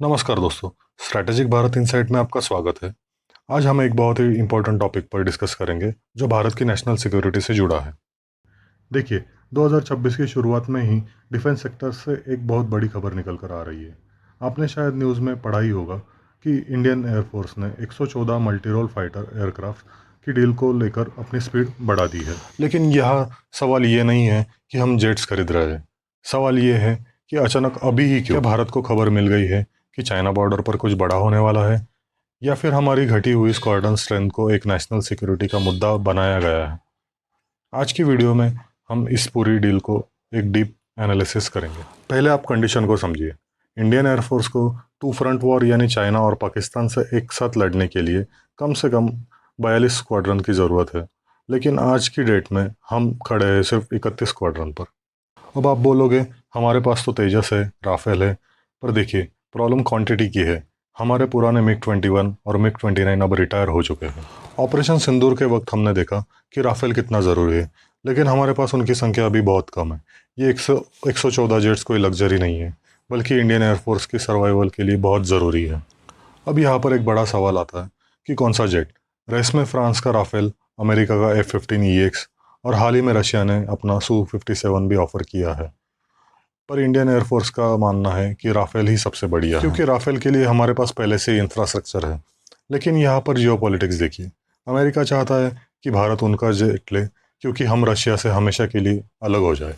नमस्कार दोस्तों। Strategic Bharat insight में आपका स्वागत है। आज हम एक बहुत ही इंपॉर्टेंट टॉपिक पर डिस्कस करेंगे जो भारत की नेशनल सिक्योरिटी से जुड़ा है। देखिए, 2026 की शुरुआत में ही डिफेंस सेक्टर से एक बहुत बड़ी खबर निकल कर आ रही है। आपने शायद न्यूज़ में पढ़ा ही होगा कि इंडियन एयरफोर्स ने 114 मल्टी रोल फाइटर एयरक्राफ्ट की डील को लेकर अपनी स्पीड बढ़ा दी है। लेकिन यह सवाल ये नहीं है कि हम जेट्स खरीद रहे हैं। सवाल ये है कि अचानक अभी ही क्यों भारत को खबर मिल गई है कि चाइना बॉर्डर पर कुछ बड़ा होने वाला है, या फिर हमारी घटी हुई स्क्वाड्रन स्ट्रेंथ को एक नेशनल सिक्योरिटी का मुद्दा बनाया गया है। आज की वीडियो में हम इस पूरी डील को एक डीप एनालिसिस करेंगे। पहले आप कंडीशन को समझिए। इंडियन एयरफोर्स को टू फ्रंट वॉर यानी चाइना और पाकिस्तान से एक साथ लड़ने के लिए कम से कम 42 स्क्वाड्रन की ज़रूरत है, लेकिन आज की डेट में हम खड़े हैं सिर्फ 31 स्क्वाड्रन पर। अब आप बोलोगे हमारे पास तो तेजस है, राफेल है, पर देखिए प्रॉब्लम क्वांटिटी की है। हमारे पुराने मिग 21 और मिग 29 अब रिटायर हो चुके हैं। ऑपरेशन सिंदूर के वक्त हमने देखा कि राफेल कितना ज़रूरी है, लेकिन हमारे पास उनकी संख्या अभी बहुत कम है। ये 114 जेट्स कोई लग्जरी नहीं है, बल्कि इंडियन एयरफोर्स की सर्वाइवल के लिए बहुत ज़रूरी है। अब यहाँ पर एक बड़ा सवाल आता है कि कौन सा जेट। रेस में फ्रांस का राफेल, अमेरिका का F-15EX और हाल ही में रशिया ने अपना Su-57 भी ऑफर किया है। पर इंडियन एयरफोर्स का मानना है कि राफेल ही सबसे बढ़िया है, क्योंकि राफेल के लिए हमारे पास पहले से ही इंफ्रास्ट्रक्चर है। लेकिन यहाँ पर जियोपॉलिटिक्स देखिए। अमेरिका चाहता है कि भारत उनका जेट ले, क्योंकि हम रशिया से हमेशा के लिए अलग हो जाए।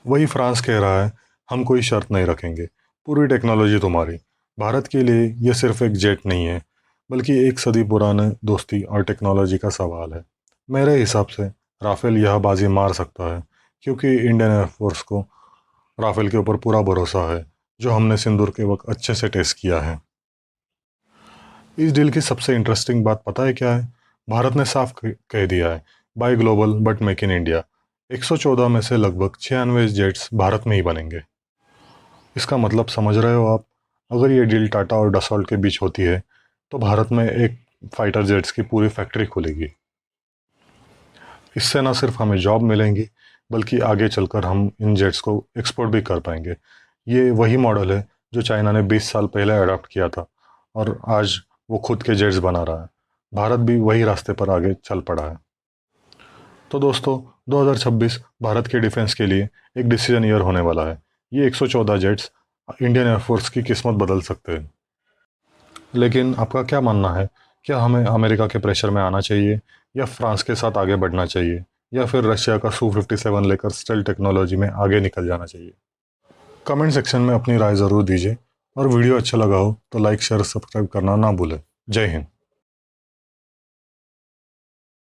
वही फ्रांस कह रहा है हम कोई शर्त नहीं रखेंगे, पूरी टेक्नोलॉजी तुम्हारी। भारत के लिए यह सिर्फ एक जेट नहीं है, बल्कि एक सदी पुराने दोस्ती और टेक्नोलॉजी का सवाल है। मेरे हिसाब से राफेल यह बाजी मार सकता है, क्योंकि इंडियन एयरफोर्स को राफेल के ऊपर पूरा भरोसा है, जो हमने सिंदूर के वक्त अच्छे से टेस्ट किया है। इस डील की सबसे इंटरेस्टिंग बात पता है क्या है? भारत ने साफ कह दिया है, buy global but make in India. 114 में से लगभग 96 जेट्स भारत में ही बनेंगे। इसका मतलब समझ रहे हो आप? अगर ये डील टाटा और डसॉल्ट के बीच होती है, तो भारत में एक फाइटर जेट्स की पूरी फैक्ट्री खुलेगी। इससे न सिर्फ हमें जॉब मिलेंगी, बल्कि आगे चलकर हम इन जेट्स को एक्सपोर्ट भी कर पाएंगे। ये वही मॉडल है जो चाइना ने 20 साल पहले अडॉप्ट किया था, और आज वो खुद के जेट्स बना रहा है। भारत भी वही रास्ते पर आगे चल पड़ा है। तो दोस्तों, 2026 भारत के डिफेंस के लिए एक डिसीजन ईयर होने वाला है। ये 114 जेट्स इंडियन एयरफोर्स की किस्मत बदल सकते हैं। लेकिन आपका क्या मानना है? क्या हमें अमेरिका के प्रेशर में आना चाहिए, या फ्रांस के साथ आगे बढ़ना चाहिए, या फिर रशिया का Su-57 लेकर स्टेल टेक्नोलॉजी में आगे निकल जाना चाहिए? कमेंट सेक्शन में अपनी राय ज़रूर दीजिए, और वीडियो अच्छा लगा हो तो लाइक शेयर सब्सक्राइब करना ना भूलें। जय हिंद।